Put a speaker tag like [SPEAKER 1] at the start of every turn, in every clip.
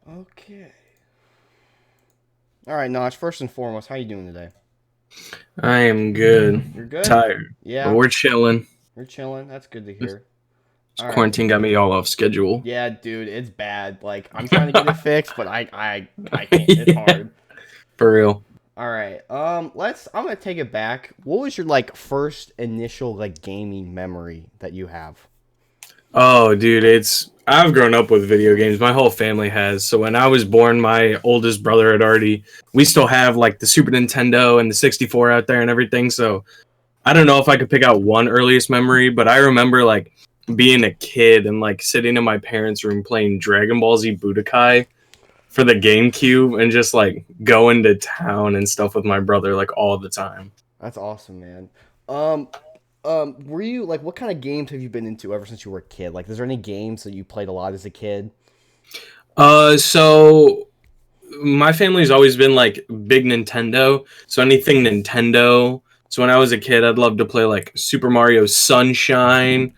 [SPEAKER 1] Okay. All right, Notch. First and foremost, how you doing today?
[SPEAKER 2] I am good.
[SPEAKER 1] You're good.
[SPEAKER 2] Tired. But
[SPEAKER 1] Yeah,
[SPEAKER 2] we're chilling.
[SPEAKER 1] you're chilling. That's good to
[SPEAKER 2] This
[SPEAKER 1] hear. All right.
[SPEAKER 2] quarantine got me all off schedule.
[SPEAKER 1] Yeah, dude, it's bad. Like I'm trying to get it fixed, but I can't. It's
[SPEAKER 2] Yeah,
[SPEAKER 1] hard.
[SPEAKER 2] for real.
[SPEAKER 1] All right. Let's. I'm gonna take it back. What was your like first initial like gaming memory that you have?
[SPEAKER 2] Oh, dude, I've grown up with video games. My whole family has. So when I was born, my oldest brother had already. We still have like the Super Nintendo and the 64 out there and everything. So I don't know if I could pick out one earliest memory, but I remember like being a kid and like sitting in my parents' room playing Dragon Ball Z Budokai for the GameCube and just like going to town and stuff with my brother like all the time.
[SPEAKER 1] That's awesome, man. Um, were you like what kind of games have you been into ever since you were a kid? Like, is there any games that you played a lot as a kid?
[SPEAKER 2] So my family's always been like big Nintendo, so anything Nintendo. So when I was a kid, I'd love to play like Super Mario Sunshine.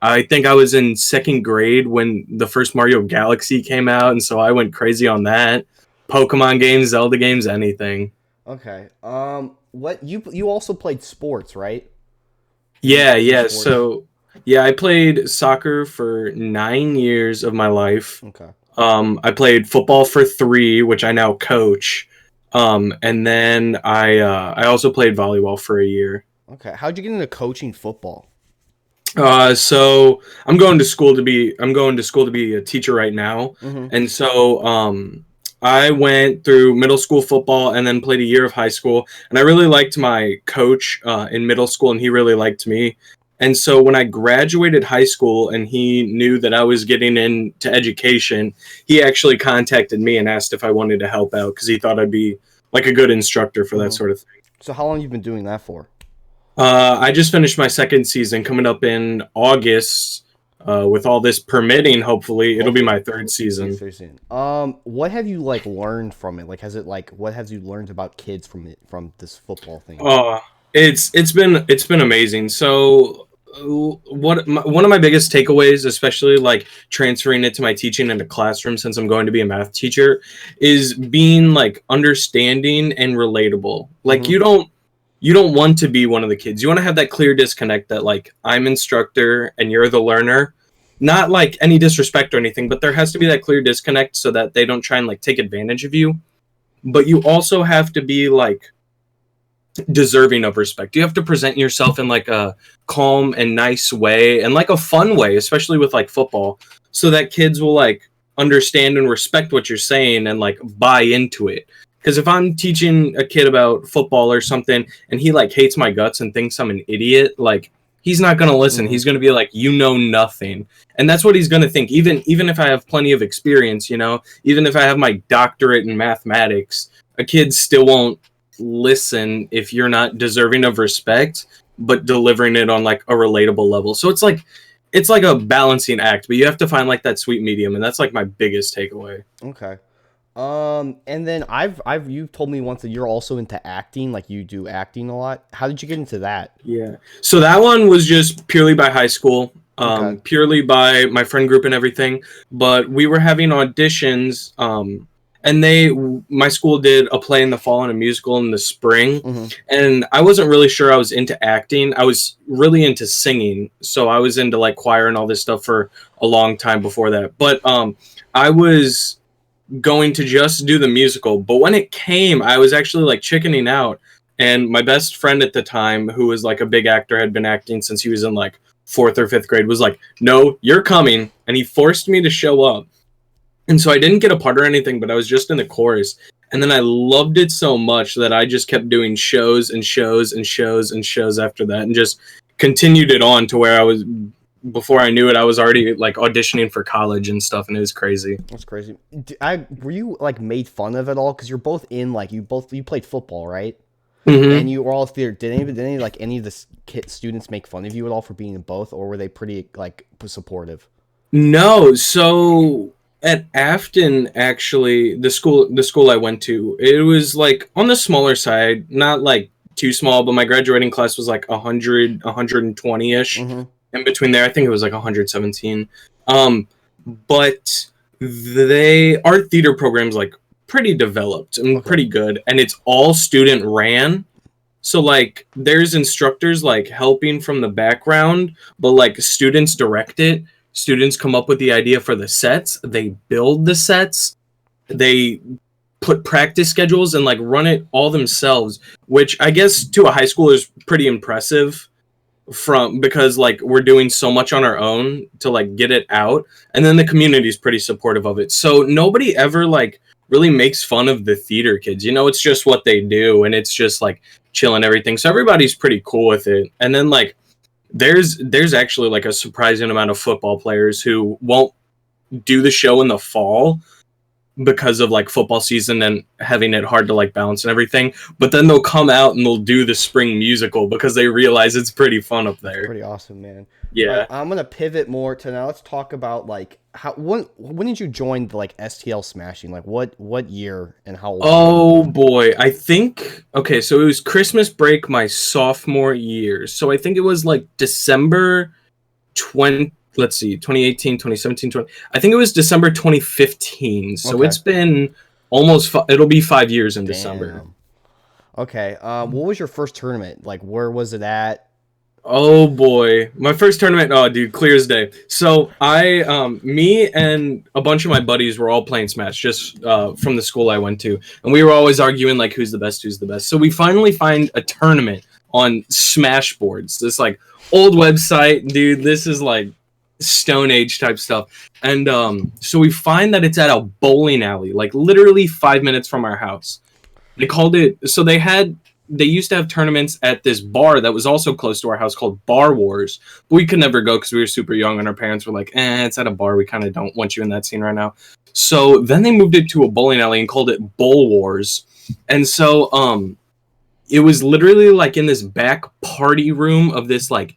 [SPEAKER 2] I think I was in second grade when the first Mario Galaxy came out, and so I went crazy on that. Pokemon games, Zelda games, anything.
[SPEAKER 1] Okay. What you also played sports, right? Did you
[SPEAKER 2] Yeah,
[SPEAKER 1] play any
[SPEAKER 2] yeah.
[SPEAKER 1] sports?
[SPEAKER 2] So I played soccer for 9 years of my life.
[SPEAKER 1] Okay.
[SPEAKER 2] I played football for three, which I now coach. And then I also played volleyball for a year.
[SPEAKER 1] Okay. How'd you get into coaching football?
[SPEAKER 2] So I'm going to school to be a teacher right now,
[SPEAKER 1] Mm-hmm.
[SPEAKER 2] and so I went through middle school football and then played a year of high school, and I really liked my coach in middle school, and he really liked me. And so when I graduated high school and he knew that I was getting into education, he actually contacted me and asked if I wanted to help out because he thought I'd be like a good instructor for that
[SPEAKER 1] Mm-hmm.
[SPEAKER 2] sort of thing.
[SPEAKER 1] So how long you been doing that for?
[SPEAKER 2] I just finished my second season coming up in August. With all this permitting, hopefully, it'll be
[SPEAKER 1] Hopefully,
[SPEAKER 2] my third
[SPEAKER 1] be
[SPEAKER 2] season.
[SPEAKER 1] very soon. What have you like learned from it? Like, has it like what have you learned about kids from it from this football thing?
[SPEAKER 2] Uh, it's been amazing. So, one of my biggest takeaways, especially like transferring it to my teaching in the classroom, since I'm going to be a math teacher, is being like understanding and relatable. Like
[SPEAKER 1] Mm-hmm.
[SPEAKER 2] you don't want to be one of the kids. You want to have that clear disconnect that like I'm instructor and you're the learner. Not like any disrespect or anything, but there has to be that clear disconnect so that they don't try and like take advantage of you. But you also have to be like deserving of respect. You have to present yourself in like a calm and nice way and like a fun way, especially with like football, so that kids will like understand and respect what you're saying and like buy into it. Because if I'm teaching a kid about football or something and he like hates my guts and thinks I'm an idiot, like he's not gonna listen.
[SPEAKER 1] Mm-hmm.
[SPEAKER 2] He's gonna be like, you know nothing. And that's what he's gonna think. Even if I have plenty of experience, even if I have my doctorate in mathematics, a kid still won't listen if you're not deserving of respect but delivering it on like a relatable level. So it's like a balancing act, but you have to find like that sweet medium, and that's like my biggest takeaway.
[SPEAKER 1] Okay. And then you've told me once that you're also into acting, like you do acting a lot. How did you get into that?
[SPEAKER 2] Yeah, so that one was just purely by high school,
[SPEAKER 1] Okay.
[SPEAKER 2] purely by my friend group and everything. But we were having auditions, and my school did a play in the fall and a musical in the spring,
[SPEAKER 1] Mm-hmm.
[SPEAKER 2] and I wasn't really sure I was into acting. I was really into singing, so I was into like choir and all this stuff for a long time before that. But I was going to just do the musical. But when it came, I was actually like chickening out. And my best friend at the time, who was like a big actor, had been acting since he was in like fourth or fifth grade, was like, "No, you're coming." And he forced me to show up. And so I didn't get a part or anything, but I was just in the chorus. And then I loved it so much that I just kept doing shows and shows and shows and shows after that and just continued it on to where before I knew it, I was already like auditioning for college and stuff. And it was crazy.
[SPEAKER 1] That's crazy. I were you like made fun of at all? Because you're both in like you played football, right? And
[SPEAKER 2] Hmm.
[SPEAKER 1] you were all theater. Did any like any of the students make fun of you at all for being in both, or were they pretty like supportive?
[SPEAKER 2] No, so at Afton, actually, the school I went to, it was like on the smaller side, not like too small, but my graduating class was like 100, 120 ish.
[SPEAKER 1] Mm-hmm.
[SPEAKER 2] In between there, I think it was like 117. Um, but our theater program's like pretty developed and
[SPEAKER 1] Okay.
[SPEAKER 2] pretty good, and it's all student ran. So like there's instructors like helping from the background, but like students direct it. Students come up with the idea for the sets, they build the sets, they put practice schedules and like run it all themselves, which I guess to a high school is pretty impressive from because like we're doing so much on our own to like get it out, and then the community is pretty supportive of it, so nobody ever like really makes fun of the theater kids, it's just what they do, and it's just like chill and everything, so everybody's pretty cool with it. And then like there's actually like a surprising amount of football players who won't do the show in the fall because of like football season and having it hard to like balance and everything, but then they'll come out and they'll do the spring musical because they realize it's pretty fun up there.
[SPEAKER 1] Pretty awesome, man. All right,
[SPEAKER 2] Yeah.
[SPEAKER 1] I'm gonna pivot more to now. Let's talk about like how when did you join the like STL Smashing? Like what year and how old were you?
[SPEAKER 2] Oh boy, I think okay, so it was Christmas break my sophomore year. So I think it was like December 20, let's see, 2018, 2017, 20. I think it was December 2015. So
[SPEAKER 1] Okay.
[SPEAKER 2] it's been it'll be 5 years in December.
[SPEAKER 1] Damn. Okay. What was your first tournament? Like, where was it at?
[SPEAKER 2] Oh boy, my first tournament. Oh, dude, clear as day. So me and a bunch of my buddies were all playing Smash, just from the school I went to, and we were always arguing like who's the best, who's the best. So we finally find a tournament on Smashboards, this like old website, dude. This is like Stone Age type stuff, and so we find that it's at a bowling alley, like literally 5 minutes from our house. They called it. So they used to have tournaments at this bar that was also close to our house called Bar Wars. But we could never go because we were super young and our parents were like, it's at a bar. We kind of don't want you in that scene right now. So then they moved it to a bowling alley and called it Bowl Wars. And so it was literally like in this back party room of this like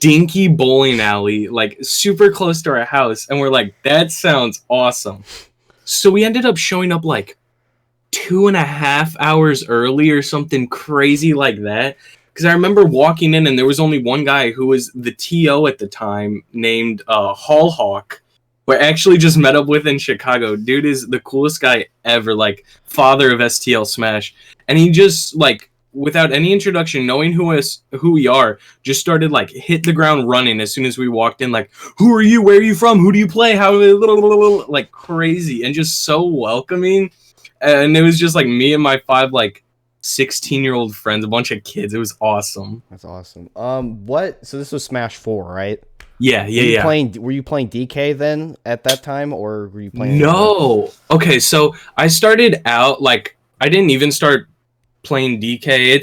[SPEAKER 2] dinky bowling alley, like super close to our house. And we're like, that sounds awesome. So we ended up showing up like 2.5 hours early or something crazy like that, because I remember walking in and there was only one guy who was the TO at the time named Hall Hawk, who I actually just met up with in Chicago. Dude is the coolest guy ever, like father of STL Smash, and he just like without any introduction, knowing who we are, just started like hit the ground running as soon as we walked in, like, who are you, where are you from, who do you play, how, like crazy, and just so welcoming. And it was just like me and my 5 like 16-year-old friends, a bunch of kids. It was awesome.
[SPEAKER 1] That's awesome. What? So this was Smash 4, right?
[SPEAKER 2] Yeah.
[SPEAKER 1] Were you playing DK then at that time, or were you playing?
[SPEAKER 2] No. Okay, so I started out like I didn't even start playing DK.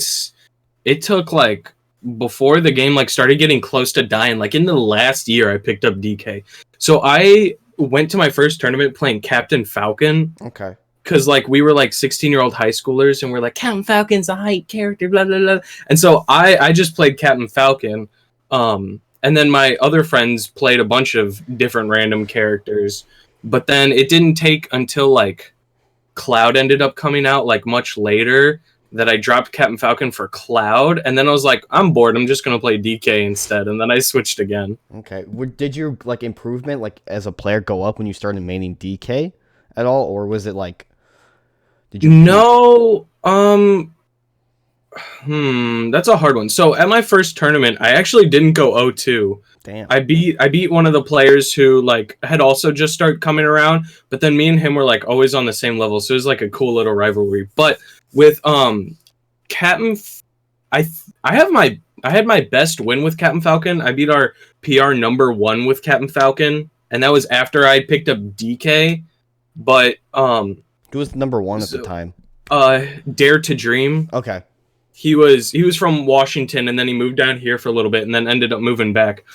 [SPEAKER 2] It took like before the game like started getting close to dying. Like in the last year, I picked up DK. So I went to my first tournament playing Captain Falcon.
[SPEAKER 1] Okay.
[SPEAKER 2] Because like we were like 16-year-old high schoolers and we're like, Captain Falcon's a hype character, blah blah blah. And so I just played Captain Falcon, and then my other friends played a bunch of different random characters. But then it didn't take until like Cloud ended up coming out like much later that I dropped Captain Falcon for Cloud, and then I was like, I'm bored, I'm just gonna play DK instead, and then I switched again.
[SPEAKER 1] Okay. Did your like improvement like as a player go up when you started maining DK at all, or was it like? Did you?
[SPEAKER 2] No, that's a hard one. So at my first tournament, I actually didn't go 0-2.
[SPEAKER 1] Damn.
[SPEAKER 2] I beat one of the players who like had also just started coming around, but then me and him were like always on the same level, so it was like a cool little rivalry. But with Captain, I had my best win with Captain Falcon. I beat our PR number 1 with Captain Falcon, and that was after I picked up DK. But
[SPEAKER 1] Who was number 1 at the time?
[SPEAKER 2] Dare to Dream.
[SPEAKER 1] Okay.
[SPEAKER 2] He was from Washington, and then he moved down here for a little bit, and then ended up moving back.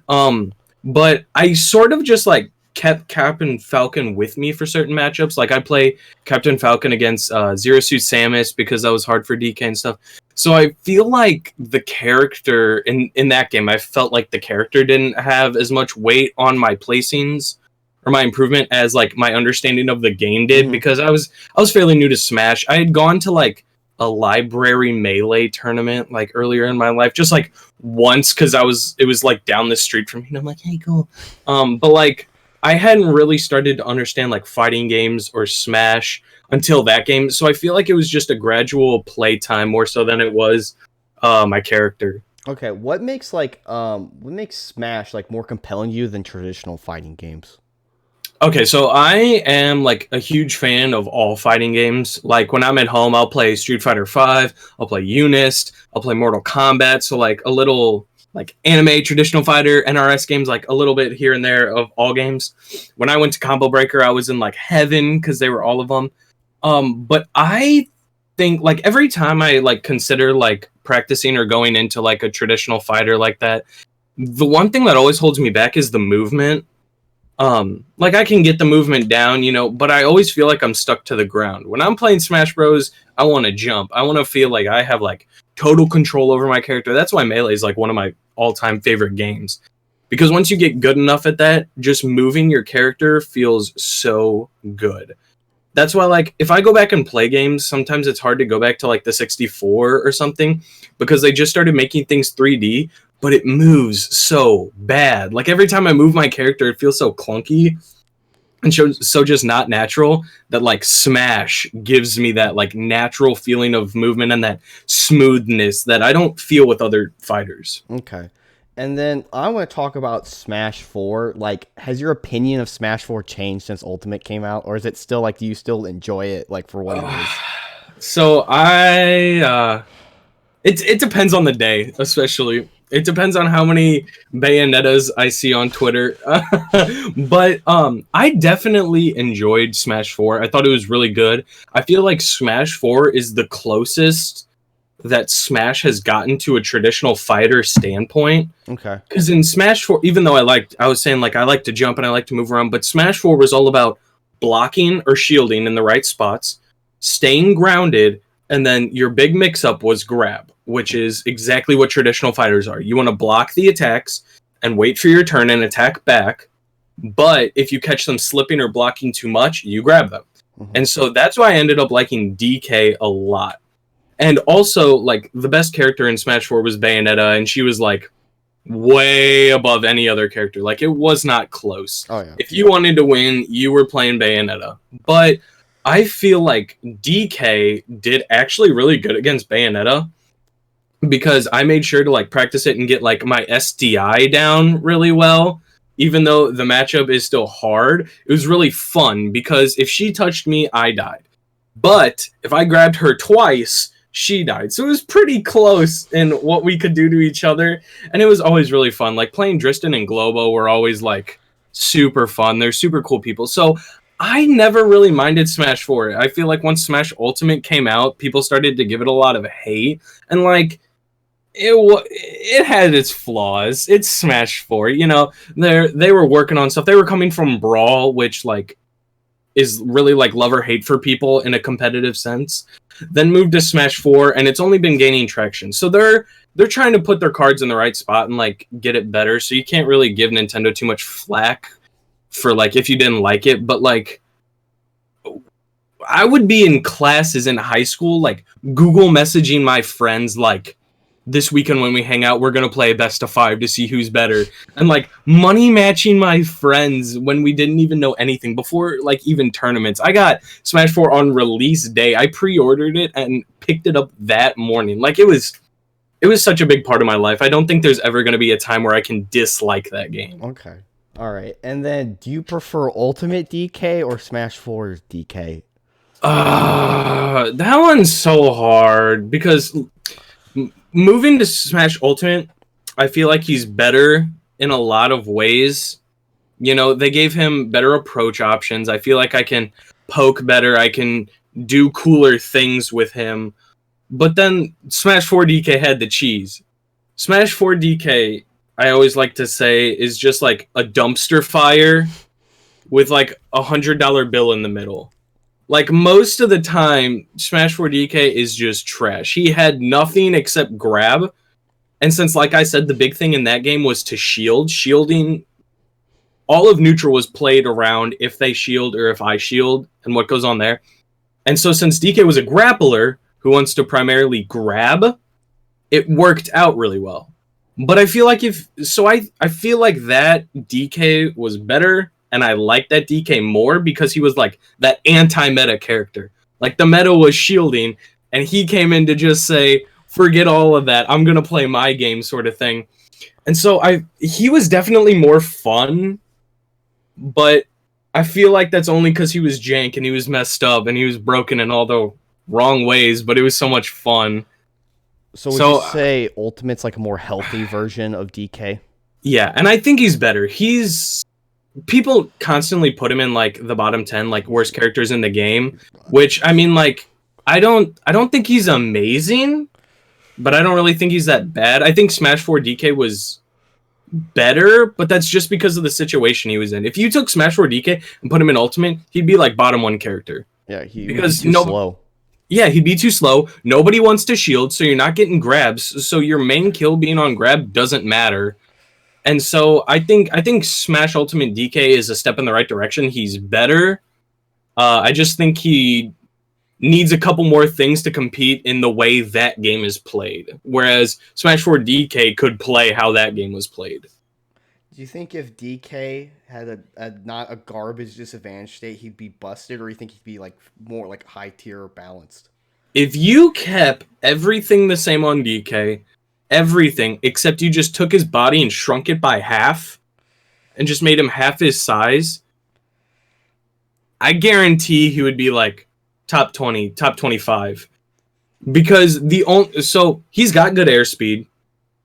[SPEAKER 2] But I sort of just like kept Captain Falcon with me for certain matchups. Like I play Captain Falcon against Zero Suit Samus because that was hard for DK and stuff. So I feel like the character in that game, I felt like the character didn't have as much weight on my placings or my improvement as like my understanding of the game did, because I was fairly new to Smash. I had gone to like a library melee tournament like earlier in my life, just like once, because it was like down the street from me, and I'm like, hey, cool. But like I hadn't really started to understand like fighting games or Smash until that game. So I feel like it was just a gradual playtime more so than it was my character.
[SPEAKER 1] Okay, what makes Smash like more compelling to you than traditional fighting games?
[SPEAKER 2] Okay, so I am like a huge fan of all fighting games. Like when I'm at home, I'll play Street Fighter 5, I'll play Unist, I'll play Mortal Kombat, so like a little like anime traditional fighter NRS games like a little bit here and there of all games. When I went to Combo Breaker, I was in like heaven cuz they were all of them. But I think like every time I like consider like practicing or going into like a traditional fighter like that, the one thing that always holds me back is the movement. Like I can get the movement down, but I always feel like I'm stuck to the ground. When I'm playing Smash Bros, I want to jump. I want to feel like I have like total control over my character. That's why Melee is like one of my all-time favorite games. Because once you get good enough at that, just moving your character feels so good. That's why like if I go back and play games, sometimes it's hard to go back to like the 64 or something because they just started making things 3D, but it moves so bad. Like every time I move my character, it feels so clunky and so just not natural that like Smash gives me that like natural feeling of movement and that smoothness that I don't feel with other fighters.
[SPEAKER 1] Okay. And then I want to talk about Smash 4. Like, has your opinion of Smash 4 changed since Ultimate came out? Or is it still like, do you still enjoy it like for what it is?
[SPEAKER 2] So it depends on the day, especially. It depends on how many Bayonettas I see on Twitter. But I definitely enjoyed Smash 4. I thought it was really good. I feel like Smash 4 is the closest that Smash has gotten to a traditional fighter standpoint.
[SPEAKER 1] Okay.
[SPEAKER 2] Because in Smash 4, even though I was saying like I like to jump and I like to move around, but Smash 4 was all about blocking or shielding in the right spots, staying grounded, and then your big mix-up was grab, which is exactly what traditional fighters are. You want to block the attacks and wait for your turn and attack back, but if you catch them slipping or blocking too much, you grab them.
[SPEAKER 1] Mm-hmm.
[SPEAKER 2] And so that's why I ended up liking DK a lot. And also, like, the best character in Smash 4 was Bayonetta, and she was, like, way above any other character. Like, it was not close.
[SPEAKER 1] Oh, yeah.
[SPEAKER 2] If you wanted to win, you were playing Bayonetta. But I feel like DK did actually really good against Bayonetta because I made sure to, like, practice it and get, like, my SDI down really well. Even though the matchup is still hard, it was really fun because if she touched me, I died. But if I grabbed her twice, she died. So it was pretty close in what we could do to each other. And it was always really fun. Like playing Dristan and Globo were always like super fun. They're super cool people. So I never really minded Smash 4. I feel like once Smash Ultimate came out, people started to give it a lot of hate. And like it had its flaws. It's Smash 4. They were working on stuff. They were coming from Brawl, which like is really like love or hate for people in a competitive sense, then moved to Smash 4, and it's only been gaining traction. So they're trying to put their cards in the right spot and like get it better. So you can't really give Nintendo too much flack for like if you didn't like it, but like I would be in classes in high school, like Google messaging my friends like this weekend when we hang out, we're going to play a best of 5 to see who's better. And like money matching my friends when we didn't even know anything before, like even tournaments. I got Smash 4 on release day. I pre-ordered it and picked it up that morning. Like it was such a big part of my life. I don't think there's ever going to be a time where I can dislike that game.
[SPEAKER 1] Okay. All right. And then do you prefer Ultimate DK or Smash 4's DK?
[SPEAKER 2] That one's so hard because moving to Smash Ultimate, I feel like he's better in a lot of ways. They gave him better approach options. I feel like I can poke better. I can do cooler things with him. But then Smash 4 DK had the cheese. Smash 4 DK, I always like to say, is just like a dumpster fire with like $100 bill in the middle. Like, most of the time, Smash 4 DK is just trash. He had nothing except grab. And since, like I said, the big thing in that game was to shield. Shielding, all of neutral was played around if they shield or if I shield and what goes on there. And so since DK was a grappler who wants to primarily grab, it worked out really well. But I feel like I feel like that DK was better and I liked that DK more because he was like that anti-meta character. Like the meta was shielding, and he came in to just say, "Forget all of that. I'm gonna play my game," sort of thing. And so he was definitely more fun, but I feel like that's only because he was jank and he was messed up and he was broken in all the wrong ways. But it was so much fun.
[SPEAKER 1] So would you
[SPEAKER 2] So
[SPEAKER 1] say Ultimate's like a more healthy version of DK?
[SPEAKER 2] yeah, and I think he's better. He's people constantly put him in like the bottom 10 like worst characters in the game, which I mean like I don't think he's amazing, but I don't really think he's that bad. I think Smash 4 DK was better, but that's just because of the situation he was in. If you took Smash 4 DK and put him in Ultimate, he'd be like bottom 1 character.
[SPEAKER 1] Yeah, he would be
[SPEAKER 2] Because
[SPEAKER 1] too slow.
[SPEAKER 2] yeah, he'd be too slow. Nobody wants to shield, so you're not getting grabs. So your main kill being on grab doesn't matter. And so I think Smash Ultimate DK is a step in the right direction. He's better. I just think he needs a couple more things to compete in the way that game is played. Whereas Smash 4 DK could play how that game was played.
[SPEAKER 1] Do you think if DK had a not a garbage disadvantage state, he'd be busted, or you think he'd be like more like high tier or balanced?
[SPEAKER 2] If you kept everything the same on DK, everything except you just took his body and shrunk it by half and just made him half his size, I guarantee he would be like top 20, top 25. Because so he's got good airspeed.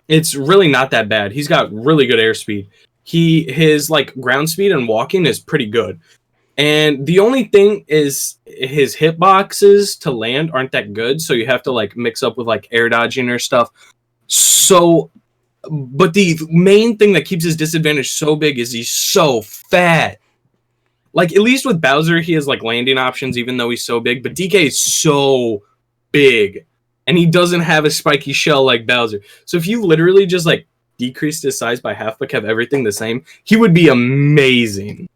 [SPEAKER 2] It's really not that bad. He's got really good airspeed. His like ground speed and walking is pretty good. And the only thing is his hitboxes to land aren't that good, so you have to like mix up with like air dodging or stuff. So, but the main thing that keeps his disadvantage so big is he's so fat. Like at least with Bowser, he has like landing options, even though he's so big. But DK is so big, and he doesn't have a spiky shell like Bowser. So if you literally just like decreased his size by half but kept everything the same, he would be amazing.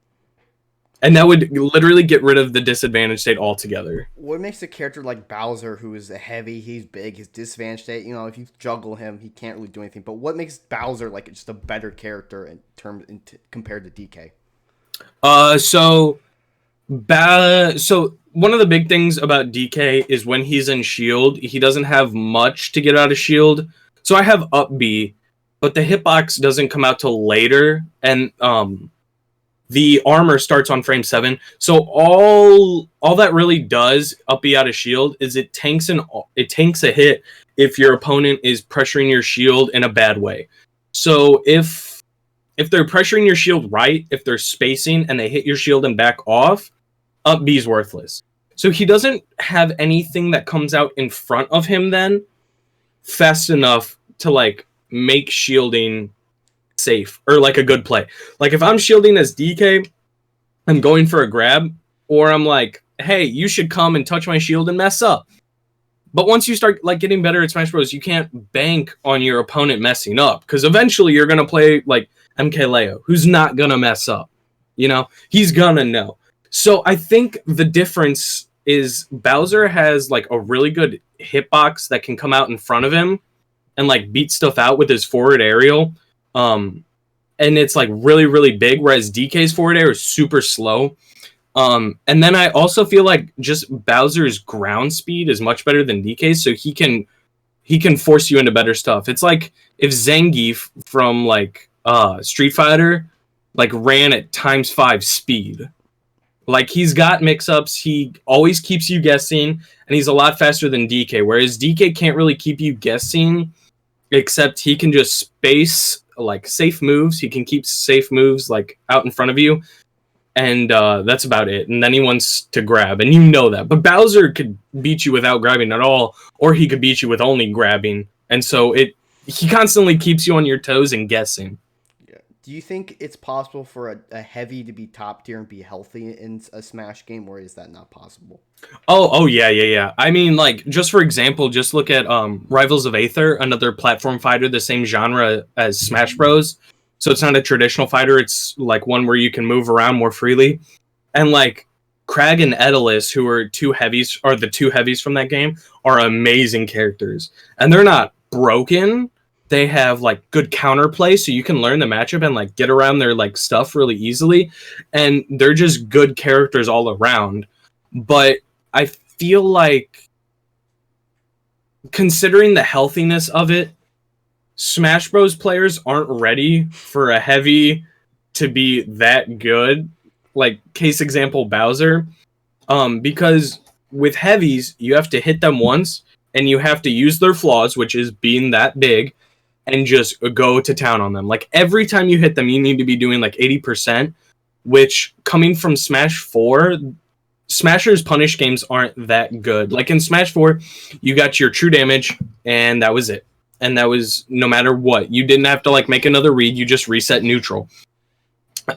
[SPEAKER 2] And that would literally get rid of the disadvantage state altogether.
[SPEAKER 1] What makes a character like Bowser, who is a heavy, he's big, his disadvantage state, if you juggle him, he can't really do anything. But what makes Bowser like just a better character compared to DK?
[SPEAKER 2] So one of the big things about DK is when he's in shield, he doesn't have much to get out of shield. So I have up B, but the hitbox doesn't come out till later, and the armor starts on frame 7. So all that really does up B out of shield is it tanks a hit if your opponent is pressuring your shield in a bad way. So if they're pressuring your shield right, if they're spacing and they hit your shield and back off, up B is worthless. So he doesn't have anything that comes out in front of him then fast enough to like make shielding safe or like a good play. Like if I'm shielding as DK, I'm going for a grab, or I'm like, hey, you should come and touch my shield and mess up. But once you start like getting better at Smash Bros, you can't bank on your opponent messing up, because eventually you're gonna play like MKLeo, who's not gonna mess up. He's gonna know. So I think the difference is Bowser has like a really good hitbox that can come out in front of him and like beat stuff out with his forward aerial. And it's like really, really big, whereas DK's forward air is super slow. And then I also feel like just Bowser's ground speed is much better than DK's, so he can force you into better stuff. It's like if Zangief from like Street Fighter like ran at ×5 speed. Like he's got mix-ups, he always keeps you guessing, and he's a lot faster than DK, whereas DK can't really keep you guessing, except he can just space like safe moves. He can keep safe moves like out in front of you, and that's about it. And then he wants to grab, and you know that. But Bowser could beat you without grabbing at all, or he could beat you with only grabbing. And so he constantly keeps you on your toes and guessing.
[SPEAKER 1] Yeah. Do you think it's possible for a heavy to be top tier and be healthy in a Smash game, or is that not possible?
[SPEAKER 2] Oh yeah. I mean, like, just for example, just look at Rivals of Aether, another platform fighter, the same genre as Smash Bros. So it's not a traditional fighter, it's like one where you can move around more freely. And like Crag and Edelus, who are the two heavies from that game, are amazing characters. And they're not broken, They have like good counterplay, so you can learn the matchup and like get around their like stuff really easily. And they're just good characters all around. But I feel like, considering the healthiness of it, Smash Bros. Players aren't ready for a heavy to be that good. Like, case example, Bowser. Because with heavies, you have to hit them once, and you have to use their flaws, which is being that big, and just go to town on them. Like, every time you hit them, you need to be doing like 80%, which, coming from Smash 4, Smasher's punish games aren't that good. Like in Smash 4, you got your true damage, and that was it. And that was no matter what. You didn't have to like make another read, you just reset neutral.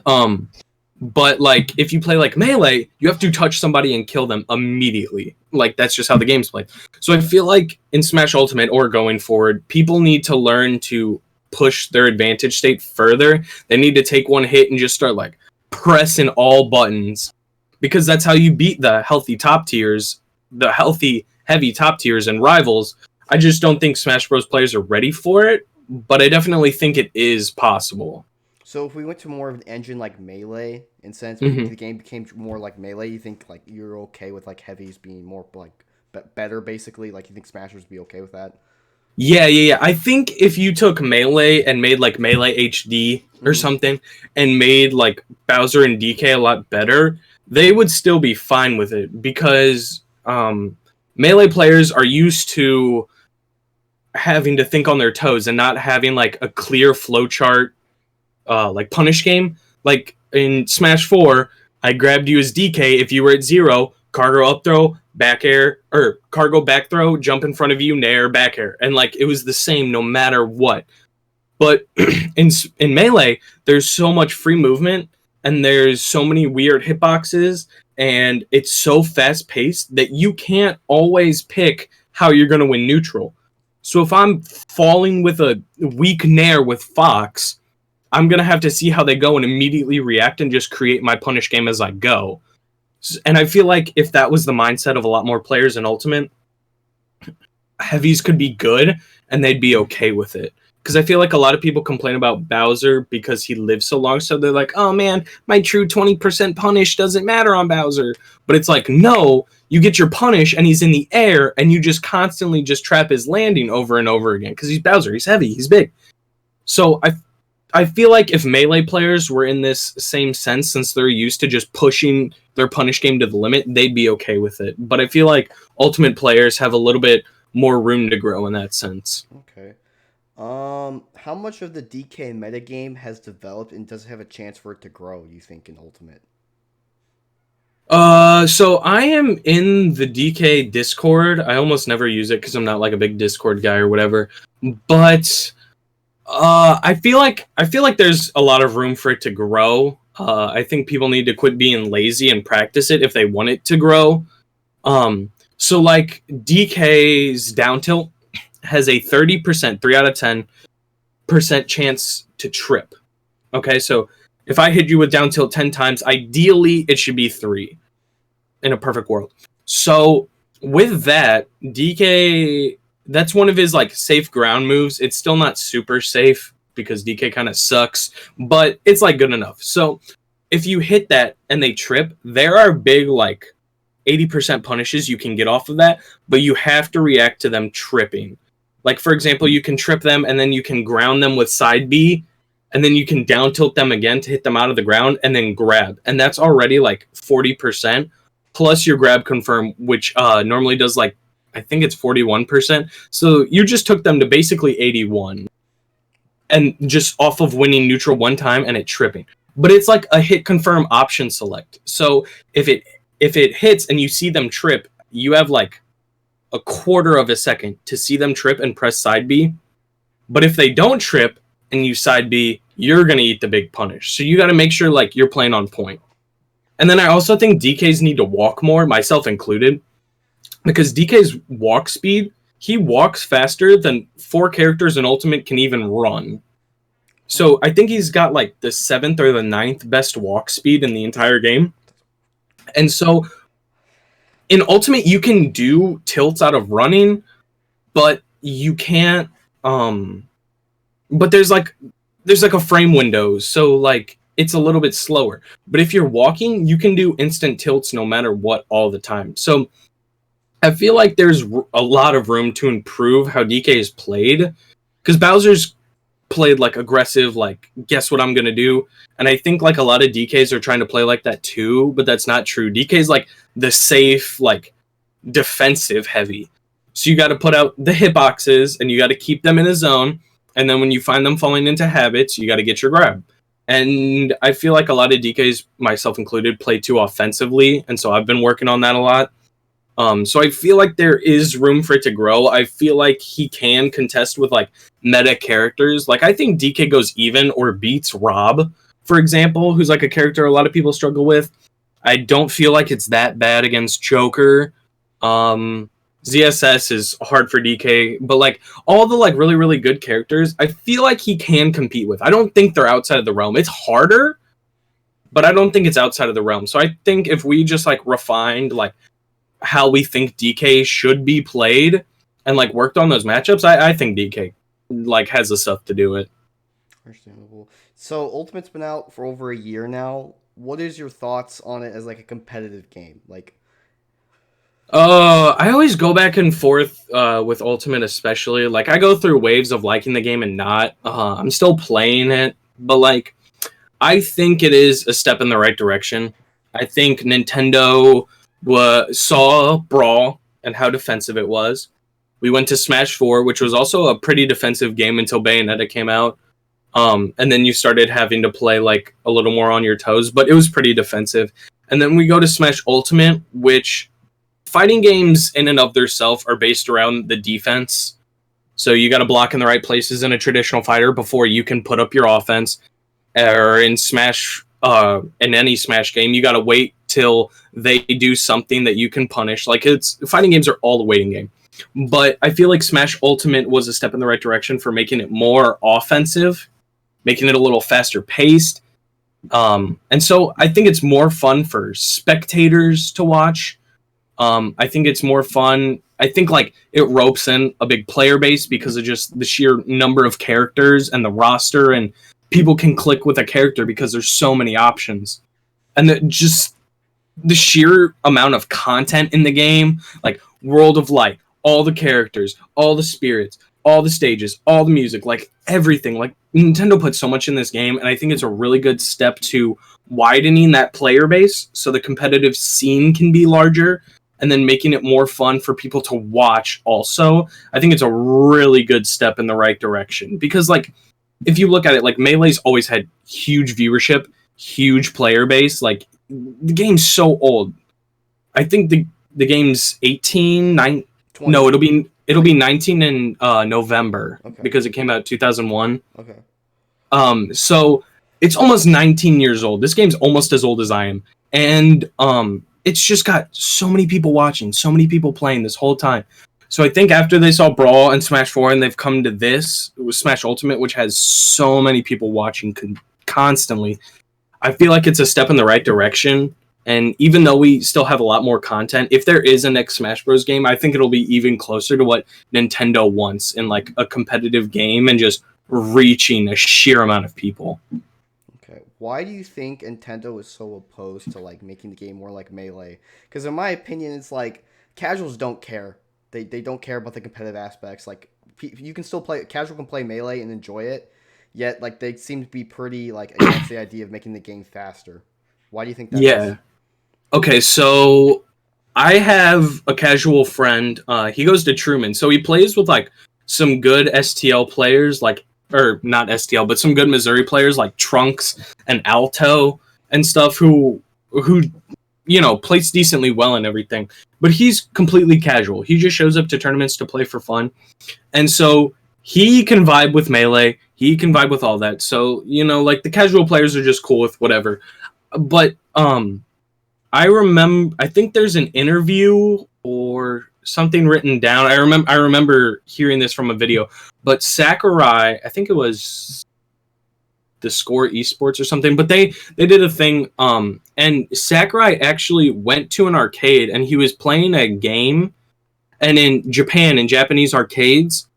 [SPEAKER 2] But like if you play like Melee, you have to touch somebody and kill them immediately. Like that's just how the game's played. So I feel like in Smash Ultimate or going forward, people need to learn to push their advantage state further. They need to take one hit and just start like pressing all buttons, because that's how you beat the healthy top tiers, the healthy heavy top tiers and rivals. I just don't think Smash Bros. Players are ready for it, but I definitely think it is possible.
[SPEAKER 1] So if we went to more of an engine like Melee, in sense,
[SPEAKER 2] Mm-hmm.
[SPEAKER 1] the game became more like Melee, you think like you're okay with like heavies being more like better, basically? Like you think Smashers would be okay with that?
[SPEAKER 2] Yeah. I think if you took Melee and made like Melee HD or
[SPEAKER 1] Mm-hmm.
[SPEAKER 2] something and made like Bowser and DK a lot better, they would still be fine with it, because Melee players are used to having to think on their toes and not having like a clear flowchart like punish game. Like in Smash 4, I grabbed you as DK. If you were at 0, cargo up throw, back air, or cargo back throw, jump in front of you, nair, back air. And like it was the same no matter what. But in Melee, there's so much free movement, and there's so many weird hitboxes, and it's so fast paced that you can't always pick how you're going to win neutral. So if I'm falling with a weak nair with Fox, I'm going to have to see how they go and immediately react and just create my punish game as I go. And I feel like if that was the mindset of a lot more players in Ultimate, heavies could be good and they'd be okay with it. Because I feel like a lot of people complain about Bowser because he lives so long, so they're like, oh man, my true 20% punish doesn't matter on Bowser. But it's like, no, you get your punish and he's in the air and you just constantly just trap his landing over and over again. Because he's Bowser, he's heavy, he's big. So I feel like if Melee players were in this same sense, since they're used to just pushing their punish game to the limit, they'd be okay with it. But I feel like Ultimate players have a little bit more room to grow in that sense.
[SPEAKER 1] Okay. How much of the DK metagame has developed and does it have a chance for it to grow, you think, in Ultimate?
[SPEAKER 2] So I am in the DK Discord. I almost never use it because I'm not like a big Discord guy or whatever. But I feel like there's a lot of room for it to grow. I think people need to quit being lazy and practice it if they want it to grow. So like DK's down tilt has a 30%, 3 out of 10% chance to trip. Okay, so if I hit you with down tilt 10 times, ideally it should be 3 in a perfect world. So with that, DK, that's one of his like safe ground moves. It's still not super safe because DK kind of sucks, but it's like good enough. So if you hit that and they trip, there are big like 80% punishes you can get off of that, but you have to react to them tripping. Like for example, you can trip them and then you can ground them with side B, and then you can down tilt them again to hit them out of the ground and then grab. And that's already like 40% plus your grab confirm, which normally does like, I think it's 41%. So you just took them to basically 81 and just off of winning neutral one time and it tripping. But it's like a hit confirm option select. So if it hits and you see them trip, you have like a quarter of a second to see them trip and press side B. But if they don't trip and you side B, you're going to eat the big punish. So you got to make sure like you're playing on point. And then I also think DKs need to walk more, myself included, because DK's walk speed, he walks faster than 4 characters in Ultimate can even run. So I think he's got like the 7th or the 9th best walk speed in the entire game. And so in Ultimate, you can do tilts out of running, but you can't but there's like a frame window, so like it's a little bit slower. But if you're walking, you can do instant tilts no matter what all the time. So I feel like there's a lot of room to improve how DK is played, because Bowser's played like aggressive, like guess what I'm gonna do, and I think like a lot of DKs are trying to play like that too, but that's not true. DK's like the safe, like defensive heavy. So you got to put out the hitboxes and you got to keep them in a zone. And then when you find them falling into habits, you got to get your grab. And I feel like a lot of DKs, myself included, play too offensively. And so I've been working on that a lot. So I feel like there is room for it to grow. I feel like he can contest with like meta characters. Like I think DK goes even or beats Rob, for example, who's like a character a lot of people struggle with. I don't feel like it's that bad against Joker. ZSS is hard for DK, but like all the like really really good characters, I feel like he can compete with. I don't think they're outside of the realm. It's harder, but I don't think it's outside of the realm. So I think if we just like refined like how we think DK should be played and like worked on those matchups, I think DK like has the stuff to do it.
[SPEAKER 1] Understandable. So Ultimate's been out for over a year now. What is your thoughts on it as like a competitive game? Like,
[SPEAKER 2] I always go back and forth with Ultimate, especially. Like, I go through waves of liking the game and not. I'm still playing it, but like, I think it is a step in the right direction. I think Nintendo saw Brawl and how defensive it was. We went to Smash 4, which was also a pretty defensive game until Bayonetta came out. And then you started having to play like a little more on your toes, but it was pretty defensive. And then we go to Smash Ultimate, which fighting games in and of themselves are based around the defense. So you got to block in the right places in a traditional fighter before you can put up your offense. Or in Smash, in any Smash game, you got to wait till they do something that you can punish. Like fighting games are all the waiting game. But I feel like Smash Ultimate was a step in the right direction for making it more offensive, making it a little faster paced. And so I think it's more fun for spectators to watch. I think it's more fun. I think like it ropes in a big player base because of just the sheer number of characters and the roster, and people can click with a character because there's so many options. And just the sheer amount of content in the game, like World of Light, all the characters, all the spirits, all the stages, all the music, like everything. Like Nintendo put so much in this game, and I think it's a really good step to widening that player base so the competitive scene can be larger, and then making it more fun for people to watch also. I think it's a really good step in the right direction. Because, like, if you look at it, like, Melee's always had huge viewership, huge player base. Like, the game's so old. I think the game's 18, 9...
[SPEAKER 1] 20.
[SPEAKER 2] No, it'll be 19 in November. Okay. Because it came out 2001.
[SPEAKER 1] Okay.
[SPEAKER 2] So it's almost 19 years old. This game's almost as old as I am. And, it's just got so many people watching, so many people playing this whole time. So I think after they saw Brawl and Smash 4 and they've come to this, it was Smash Ultimate, which has so many people watching constantly, I feel like it's a step in the right direction. And even though we still have a lot more content, if there is a next Smash Bros. Game, I think it'll be even closer to what Nintendo wants in like a competitive game and just reaching a sheer amount of people.
[SPEAKER 1] Why do you think Nintendo is so opposed to like making the game more like Melee? Because in my opinion, it's like casuals don't care. They don't care about the competitive aspects. Like you can still play casual can play Melee and enjoy it. Yet like they seem to be pretty like against the idea of making the game faster. Why do you think that is?
[SPEAKER 2] Okay, so I have a casual friend. He goes to Truman, so he plays with like some good STL players, like. Or not STL, but some good Missouri players like Trunks and Alto and stuff who you know plays decently well and everything. But he's completely casual. He just shows up to tournaments to play for fun, and so he can vibe with Melee. He can vibe with all that. So you know, like the casual players are just cool with whatever. But I think there's an interview or something written down. I remember hearing this from a video, but Sakurai, I think it was the Score Esports or something, but they did a thing, and Sakurai actually went to an arcade and he was playing a game, and in Japan, in Japanese arcades,